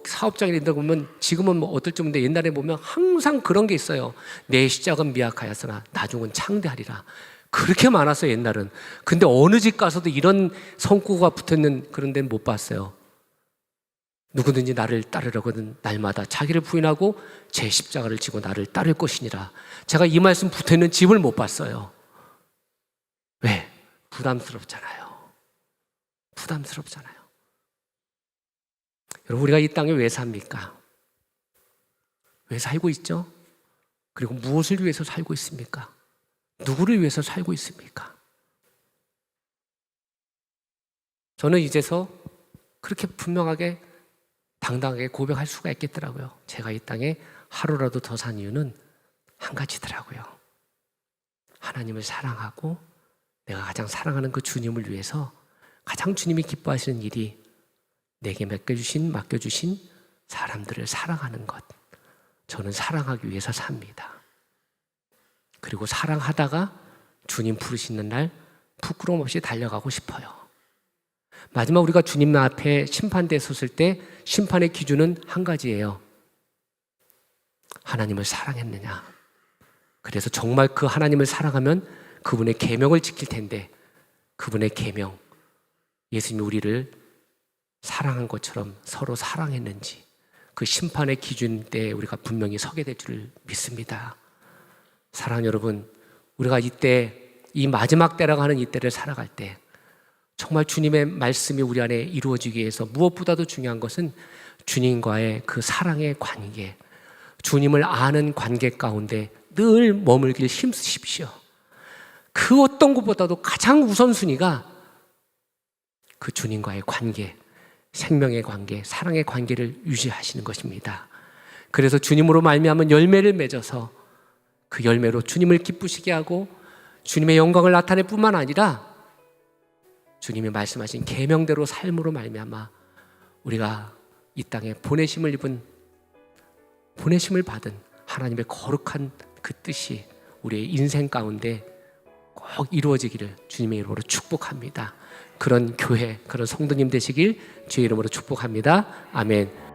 사업장이다 보면 지금은 어떨 쯤인데 옛날에 보면 항상 그런 게 있어요. 내 시작은 미약하였으나 나중은 창대하리라. 그렇게 많았어요, 옛날은. 근데 어느 집 가서도 이런 성구가 붙어있는 그런 데는 못 봤어요. 누구든지 나를 따르려거든 날마다 자기를 부인하고 제 십자가를 지고 나를 따를 것이니라. 제가 이 말씀 붙어있는 집을 못 봤어요. 왜? 부담스럽잖아요. 여러분, 우리가 이 땅에 왜 삽니까? 왜 살고 있죠? 그리고 무엇을 위해서 살고 있습니까? 누구를 위해서 살고 있습니까? 저는 이제서 그렇게 분명하게 당당하게 고백할 수가 있겠더라고요. 제가 이 땅에 하루라도 더 산 이유는 한 가지더라고요. 하나님을 사랑하고 내가 가장 사랑하는 그 주님을 위해서 가장 주님이 기뻐하시는 일이 내게 맡겨주신 사람들을 사랑하는 것. 저는 사랑하기 위해서 삽니다. 그리고 사랑하다가 주님 부르시는 날 부끄러움 없이 달려가고 싶어요. 마지막 우리가 주님 앞에 심판대에 섰을 때 심판의 기준은 한 가지예요. 하나님을 사랑했느냐. 그래서 정말 그 하나님을 사랑하면 그분의 계명을 지킬 텐데 그분의 계명, 예수님이 우리를 사랑한 것처럼 서로 사랑했는지 그 심판의 기준 때 우리가 분명히 서게 될 줄 믿습니다. 사랑하는 여러분, 우리가 이때 이 마지막 때라고 하는 이때를 살아갈 때 정말 주님의 말씀이 우리 안에 이루어지기 위해서 무엇보다도 중요한 것은 주님과의 그 사랑의 관계, 주님을 아는 관계 가운데 늘 머물길 힘쓰십시오. 그 어떤 것보다도 가장 우선순위가 그 주님과의 관계, 생명의 관계, 사랑의 관계를 유지하시는 것입니다. 그래서 주님으로 말미암은 열매를 맺어서 그 열매로 주님을 기쁘시게 하고 주님의 영광을 나타낼 뿐만 아니라 주님이 말씀하신 계명대로 삶으로 말미암아 우리가 이 땅에 보내심을 받은 하나님의 거룩한 그 뜻이 우리의 인생 가운데 꼭 이루어지기를 주님의 이름으로 축복합니다. 그런 교회, 그런 성도님 되시길 주의 이름으로 축복합니다. 아멘.